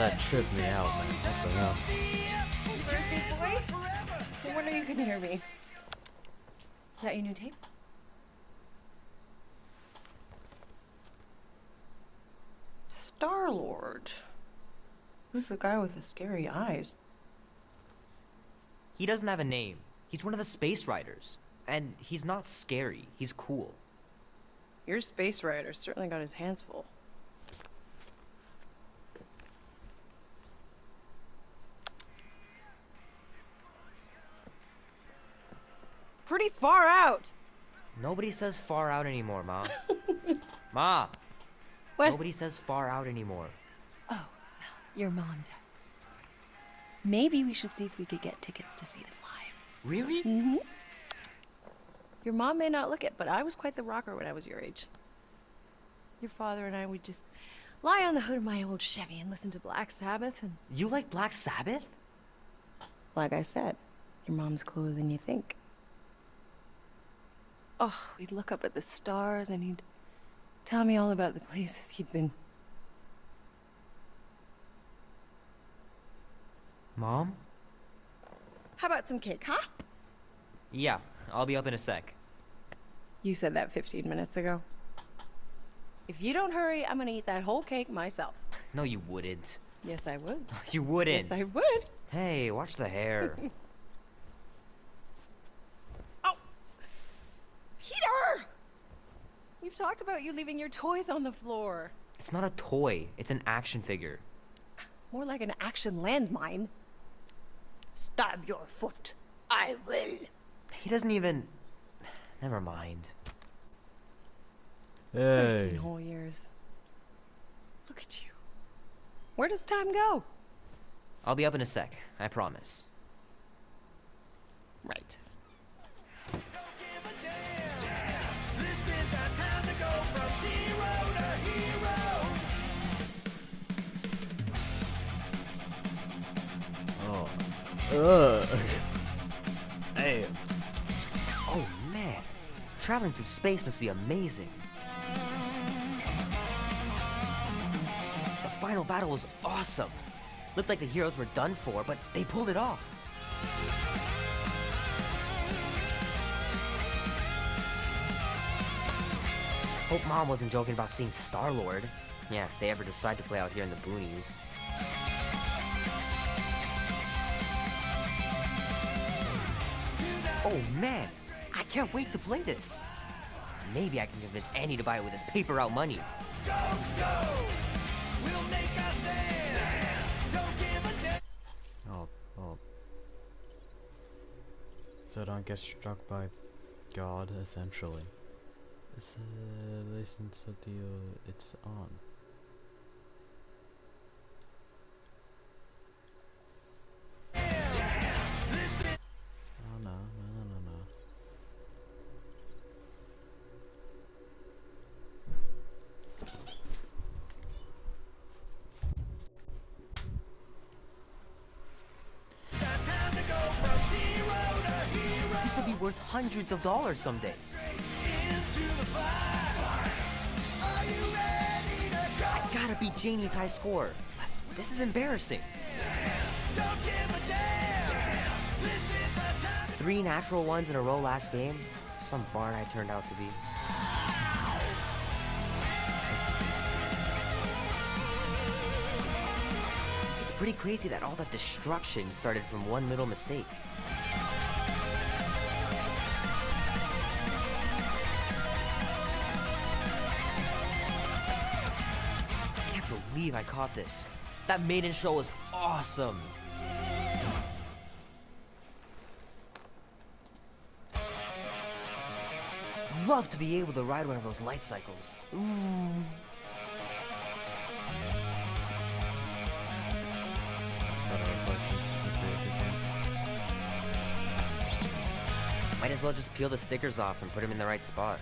that tripped me out, man. What the hell? Birthday boy? Hey, when are you gonna hear me? Is that your new tape? Star-Lord. Who's the guy with the scary eyes? He doesn't have a name. He's one of the Space Riders. And he's not scary. He's cool. Your Space Rider certainly got his hands full. Pretty far out. Nobody says far out anymore, Ma. Ma! What? Nobody says far out anymore. Oh, your mom does. Maybe we should see if we could get tickets to see them live. Really? Mm-hmm. Your mom may not look it, but I was quite the rocker when I was your age. Your father and I would just lie on the hood of my old Chevy and listen to Black Sabbath and... You like Black Sabbath? Like I said, your mom's cooler than you think. Oh, we'd look up at the stars and he'd tell me all about the places he'd been. Mom? How about some cake, huh? Yeah, I'll be up in a sec. You said that 15 minutes ago. If you don't hurry, I'm gonna eat that whole cake myself. No, you wouldn't. Yes, I would. You wouldn't. Yes, I would. Hey, watch the hair. Oh! Peter! You've talked about you leaving your toys on the floor. It's not a toy. It's an action figure. More like an action landmine. Stab your foot. I will. He doesn't even... Never mind. 13 Hey. whole years. Look at you. Where does time go? I'll be up in a sec. I promise. Right. Oh. Ugh. Hey. Oh, man. Traveling through space must be amazing. The final battle was awesome. Looked like the heroes were done for, but they pulled it off. Hope Mom wasn't joking about seeing Star-Lord. Yeah, if they ever decide to play out here in the boonies. Oh man, I can't wait to play this. Maybe I can convince Annie to buy it with his paper route money. Oh, well. So don't get struck by God, essentially. Listen to the, it's on. Oh no, no. This will be worth hundreds of dollars someday. I gotta beat Janie's high score. This is embarrassing. 3 natural ones in a row last game. Some barn I turned out to be. It's pretty crazy that all that destruction started from one little mistake. Can't believe I caught this. That maiden show was awesome. Love to be able to ride one of those light cycles. Ooh. That's got a reflection. That's very good game. Might as well just peel the stickers off and put them in the right spot.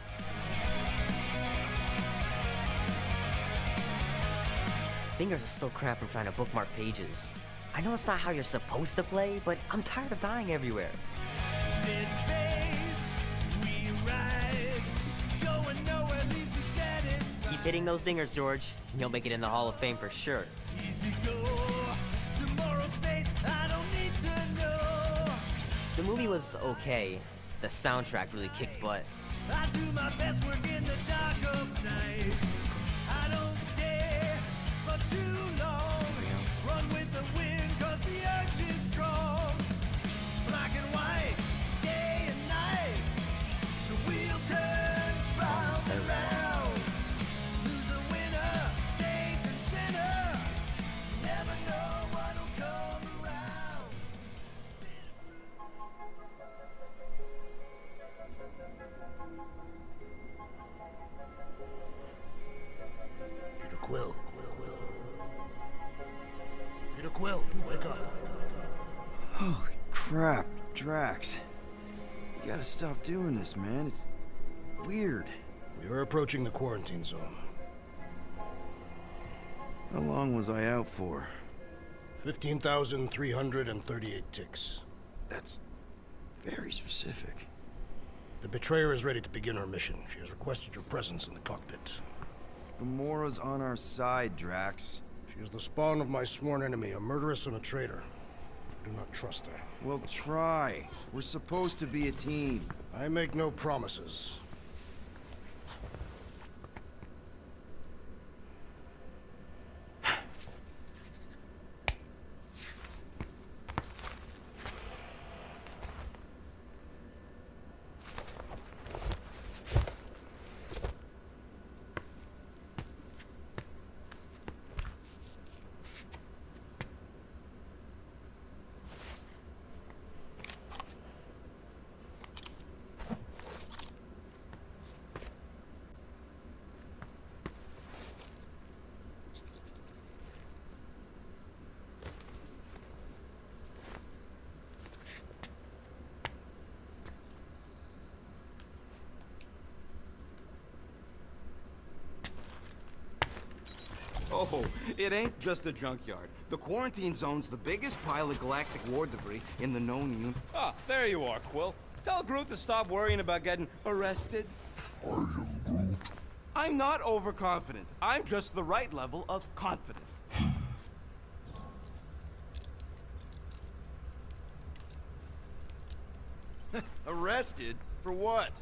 Fingers are still cramped from trying to bookmark pages. I know it's not how you're supposed to play, but I'm tired of dying everywhere. Keep hitting those dingers, George. You'll make it in the Hall of Fame for sure. The movie was okay. The soundtrack really kicked butt. I do my best work in the dark of night. I don't stay for too long. Run with the wind, cause the urge is strong. Black and white, day and night. The wheel turns round and round. Who's a winner, saint and sinner? Never know what'll come around. Peter Quill. Peter Quill, wake up. Holy crap, Drax. You gotta stop doing this, man. It's weird. We are approaching the quarantine zone. How long was I out for? 15,338 ticks. That's very specific. The betrayer is ready to begin her mission. She has requested your presence in the cockpit. Gamora's on our side, Drax. She is the spawn of my sworn enemy, a murderess and a traitor. I do not trust her. Well, try. We're supposed to be a team. I make no promises. Oh, it ain't just a junkyard. The quarantine zone's the biggest pile of galactic war debris in the known universe. Ah, there you are, Quill. Tell Groot to stop worrying about getting arrested. I'm not overconfident. I'm just the right level of confident. Arrested? For what?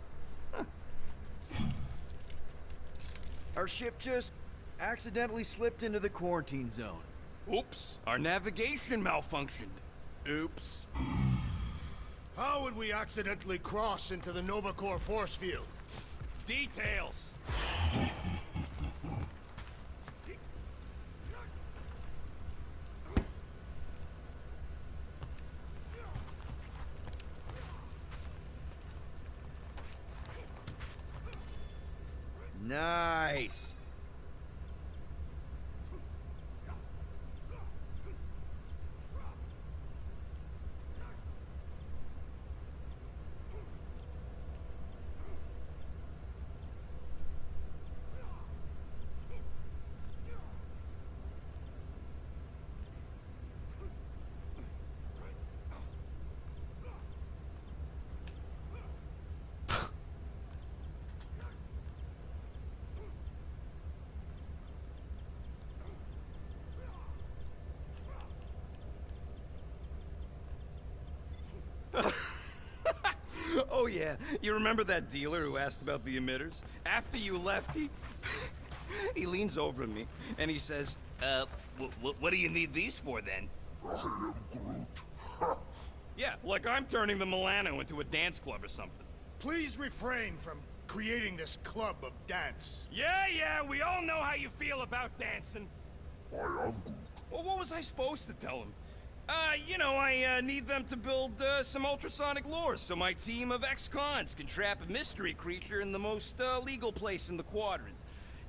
Our ship just accidentally slipped into the quarantine zone. Oops, our navigation malfunctioned. Oops. How would we accidentally cross into the Nova Corps force field? Details. Nice. Oh yeah, you remember that dealer who asked about the emitters? After you left, he he leans over at me and he says, what do you need these for then? I am Groot. Yeah, like I'm turning the Milano into a dance club or something. Please refrain from creating this club of dance. Yeah, we all know how you feel about dancing. I am Groot. Well, what was I supposed to tell him? I need them to build some ultrasonic lures so my team of ex-cons can trap a mystery creature in the most legal place in the quadrant.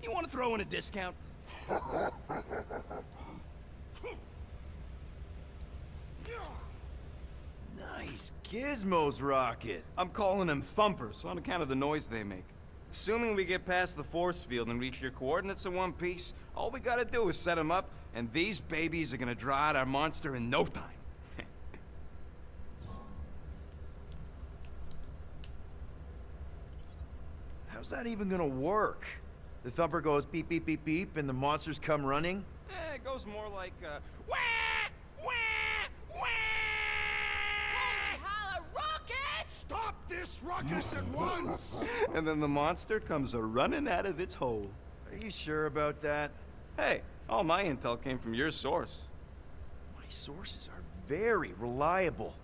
You want to throw in a discount? Nice gizmos, Rocket. I'm calling them thumpers on account of the noise they make. Assuming we get past the force field and reach your coordinates in one piece, all we gotta do is set them up, and these babies are gonna draw out our monster in no time. How's that even gonna work? The thumper goes beep, beep, beep, beep, and the monsters come running? It goes more like, wah! Wah! Wah! Holy holla, this ruckus at once! And then the monster comes a-running out of its hole. Are you sure about that? Hey, all my intel came from your source. My sources are very reliable.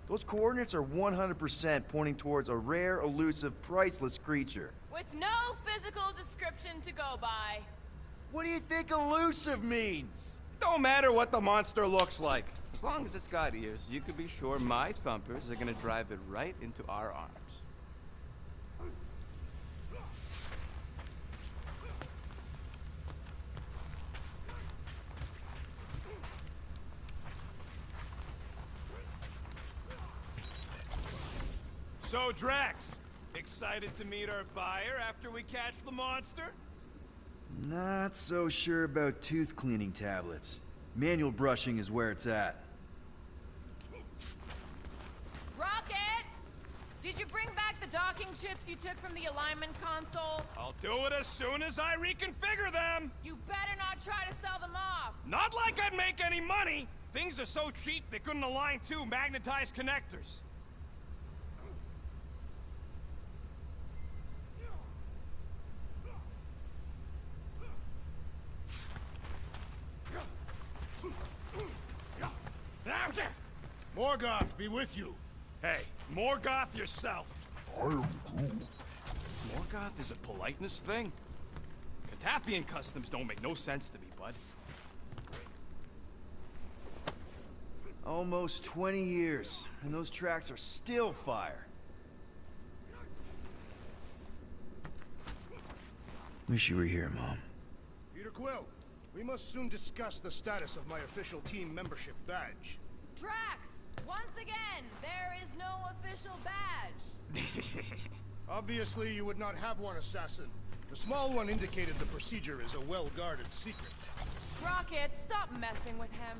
Those coordinates are 100% pointing towards a rare, elusive, priceless creature. With no physical description to go by. What do you think elusive means? Don't matter what the monster looks like. As long as it's got ears, you can be sure my thumpers are gonna drive it right into our arms. So, Drax, excited to meet our buyer after we catch the monster? Not so sure about tooth cleaning tablets. Manual brushing is where it's at. Rocket! Did you bring back the docking chips you took from the alignment console? I'll do it as soon as I reconfigure them! You better not try to sell them off! Not like I'd make any money! Things are so cheap they couldn't align two magnetized connectors. Morgoth be with you. Hey, Morgoth yourself. I am Groot. Morgoth is a politeness thing? Catathian customs don't make no sense to me, bud. Almost 20 years, and those tracks are still fire. Wish you were here, Mom. Peter Quill, we must soon discuss the status of my official team membership badge. Drax! Once again, there is no official badge. Obviously, you would not have one, Assassin. The small one indicated the procedure is a well-guarded secret. Rocket, stop messing with him.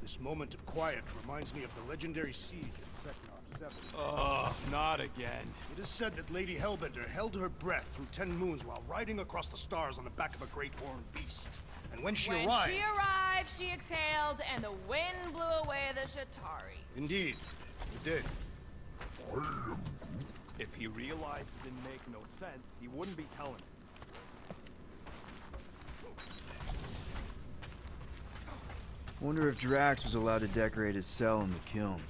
This moment of quiet reminds me of the legendary siege at Vecna 7. Oh, not again. It is said that Lady Hellbender held her breath through 10 moons while riding across the stars on the back of a great horned beast. And when she arrived... She exhaled, and the wind blew away the Shatari. Indeed, it did. If he realized it didn't make no sense, he wouldn't be telling it. Wonder if Drax was allowed to decorate his cell in the kiln.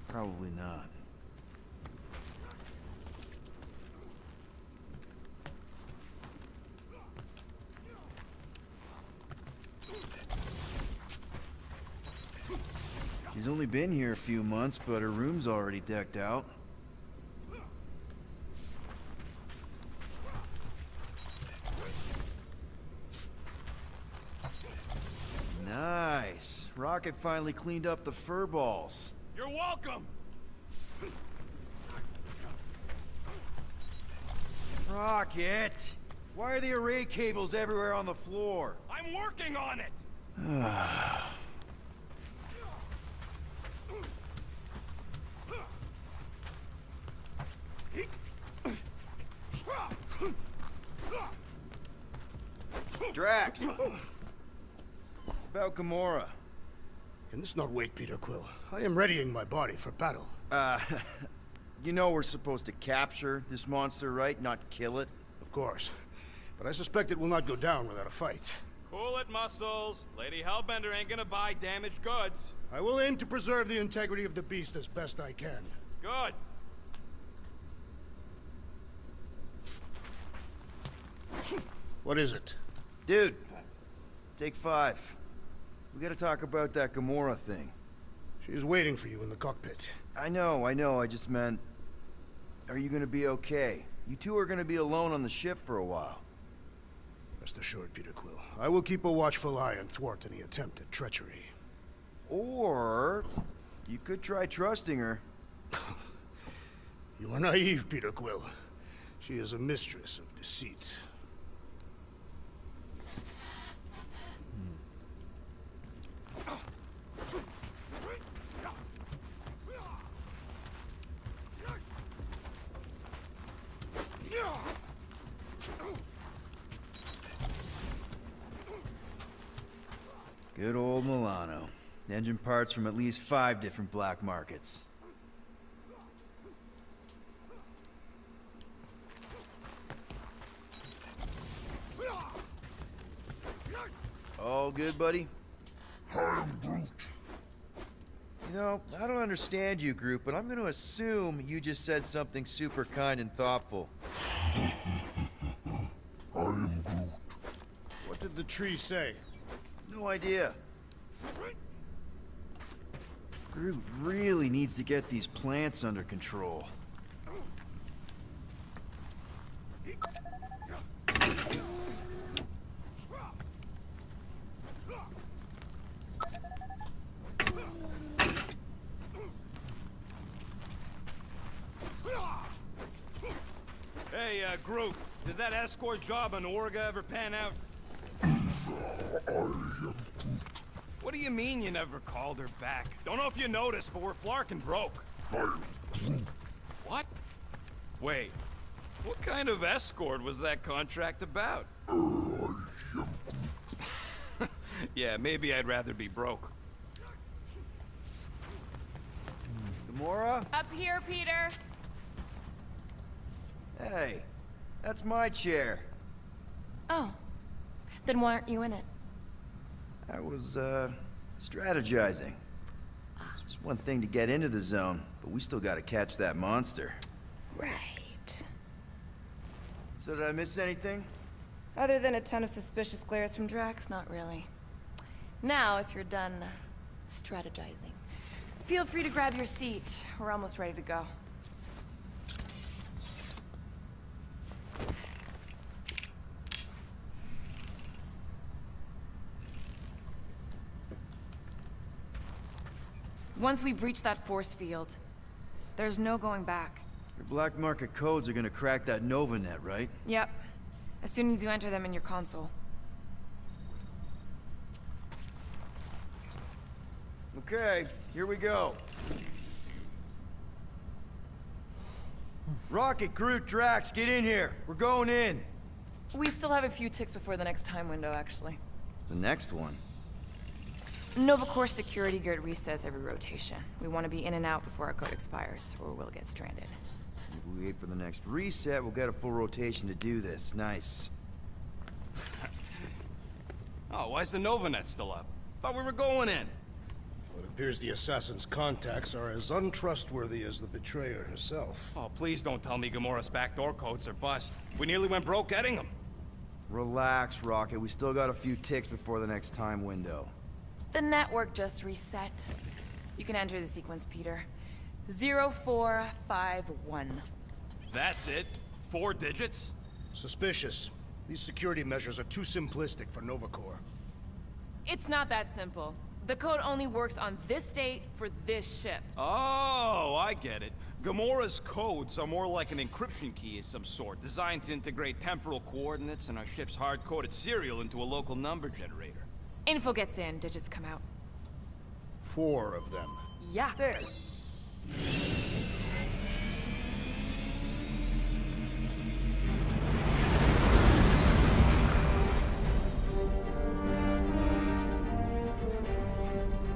Probably not. She's only been here a few months, but her room's already decked out. Nice. Rocket finally cleaned up the fur balls. You're welcome! Rocket! Why are the array cables everywhere on the floor? I'm working on it! Drax! About Gamora. Can this not wait, Peter Quill? I am readying my body for battle. You know we're supposed to capture this monster, right? Not kill it? Of course. But I suspect it will not go down without a fight. Cool it, Muscles. Lady Hellbender ain't gonna buy damaged goods. I will aim to preserve the integrity of the beast as best I can. Good. What is it? Dude, take 5. We gotta talk about that Gamora thing. She is waiting for you in the cockpit. I know, I just meant... Are you gonna be okay? You two are gonna be alone on the ship for a while. Rest assured, Peter Quill. I will keep a watchful eye and thwart any attempt at treachery. Or you could try trusting her. You are naive, Peter Quill. She is a mistress of deceit. Good old Milano. Engine parts from at least 5 different black markets. All good, buddy? I'm Groot. You know, I don't understand you, Groot, but I'm gonna assume you just said something super kind and thoughtful. I am Groot. What did the tree say? No idea. Groot really needs to get these plants under control. Hey, Groot, did that escort job on Orga ever pan out? What do you mean you never called her back? Don't know if you noticed, but we're flarkin' broke. What? Wait, what kind of escort was that contract about? Yeah, maybe I'd rather be broke. Gamora? Up here, Peter. Hey, that's my chair. Oh. Then why aren't you in it? I was, strategizing. It's one thing to get into the zone, but we still gotta catch that monster. Right. So did I miss anything? Other than a ton of suspicious glares from Drax, not really. Now, if you're done strategizing, feel free to grab your seat. We're almost ready to go. Once we breach that force field, there's no going back. Your black market codes are gonna crack that Novanet, right? Yep. As soon as you enter them in your console. Okay, here we go. Rocket, Groot, Drax, get in here. We're going in. We still have a few ticks before the next time window, actually. The next one. Nova Corps security grid resets every rotation. We want to be in and out before our code expires, or we'll get stranded. If we wait for the next reset, we'll get a full rotation to do this. Nice. Oh, why's the Novanet still up? Thought we were going in. Well, it appears the assassin's contacts are as untrustworthy as the betrayer herself. Oh, please don't tell me Gamora's backdoor codes are bust. We nearly went broke getting them. Relax, Rocket. We still got a few ticks before the next time window. The network just reset. You can enter the sequence, Peter. 0451. That's it? 4 digits? Suspicious. These security measures are too simplistic for Nova Corps. It's not that simple. The code only works on this date for this ship. Oh, I get it. Gamora's codes are more like an encryption key of some sort, designed to integrate temporal coordinates and our ship's hard-coded serial into a local number generator. Info gets in, digits come out. 4 of them. Yeah. There.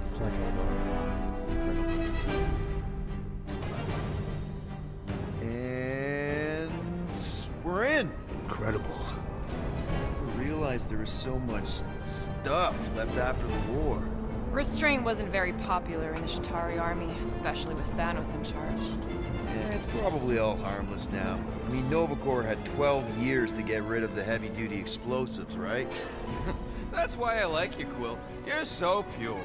It's like And we're in. Incredible. I realized there was so much stuff left after the war. Restraint wasn't very popular in the Shatari army, especially with Thanos in charge. Yeah, it's probably all harmless now. I mean, Nova Corps had 12 years to get rid of the heavy-duty explosives, right? That's why I like you, Quill. You're so pure.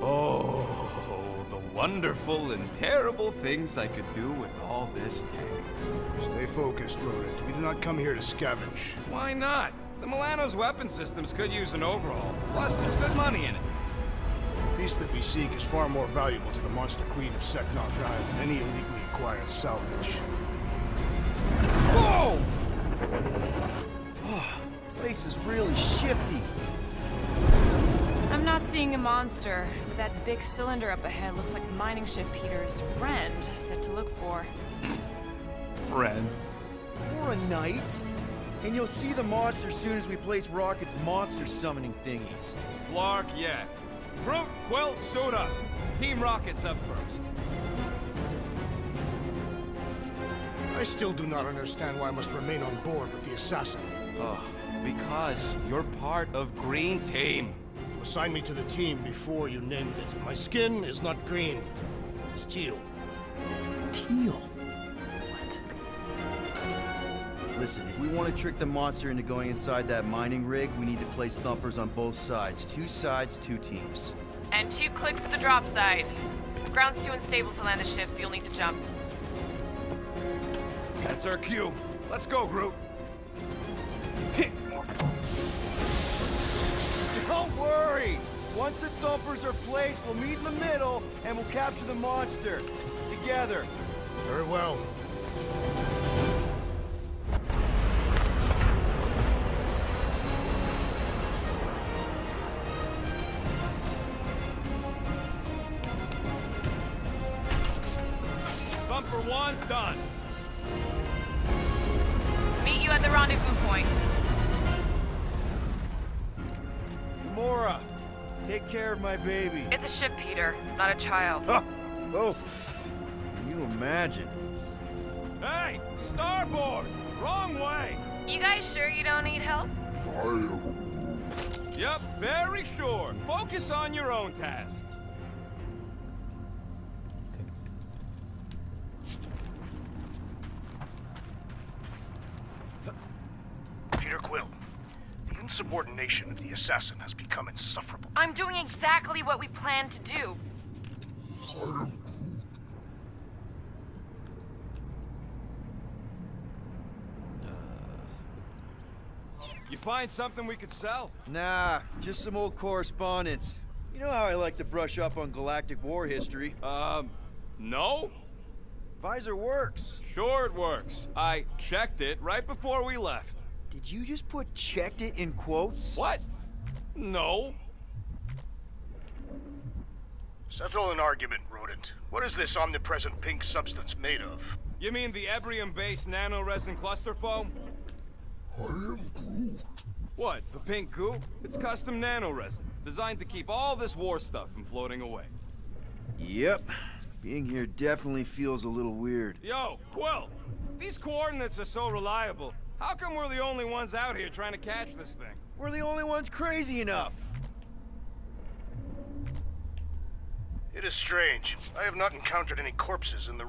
Oh, the wonderful and terrible things I could do with all this tech. Stay focused, Rodent. We do not come here to scavenge. Why not? The Milano's weapon systems could use an overhaul. Plus, there's good money in it. The piece that we seek is far more valuable to the Monster Queen of Seknov Nile than any illegally acquired salvage. Whoa! Oh, place is really shifty. I'm not seeing a monster, but that big cylinder up ahead looks like the mining ship Peter's friend said to look for. Friend. For a night? And you'll see the monster soon as we place Rocket's monster summoning thingies. Flark, yeah. Groot, Quill, suit up. Team Rocket's up first. I still do not understand why I must remain on board with the assassin. Oh, because you're part of Green Team. You assigned me to the team before you named it, and my skin is not green. It's teal. Teal? What? Listen, if we want to trick the monster into going inside that mining rig, we need to place thumpers on both sides. 2 sides, 2 teams. And 2 clicks to the drop site. Ground's too unstable to land the ship, so you'll need to jump. That's our cue. Let's go, Groot. Don't worry! Once the thumpers are placed, we'll meet in the middle, and we'll capture the monster. Together. Very well. Bumper 1, done. Meet you at the rendezvous point. Mora, take care of my baby. It's a ship, Peter, not a child. Oh, can you imagine? Hey, starboard! Wrong way! You guys sure you don't need help? Yep, very sure. Focus on your own task. Peter Quill, the insubordination of the assassin has become insufferable. I'm doing exactly what we planned to do. You find something we could sell? Nah, just some old correspondence. You know how I like to brush up on galactic war history. No? Visor works. Sure it works. I checked it right before we left. Did you just put checked it in quotes? What? No. Settle an argument, Rodent. What is this omnipresent pink substance made of? You mean the Ebrium-based nanoresin cluster foam? What, the pink goo? It's custom nanoresin, designed to keep all this war stuff from floating away. Yep. Being here definitely feels a little weird. Yo, Quill! These coordinates are so reliable. How come we're the only ones out here trying to catch this thing? We're the only ones crazy enough. It is strange. I have not encountered any corpses in the...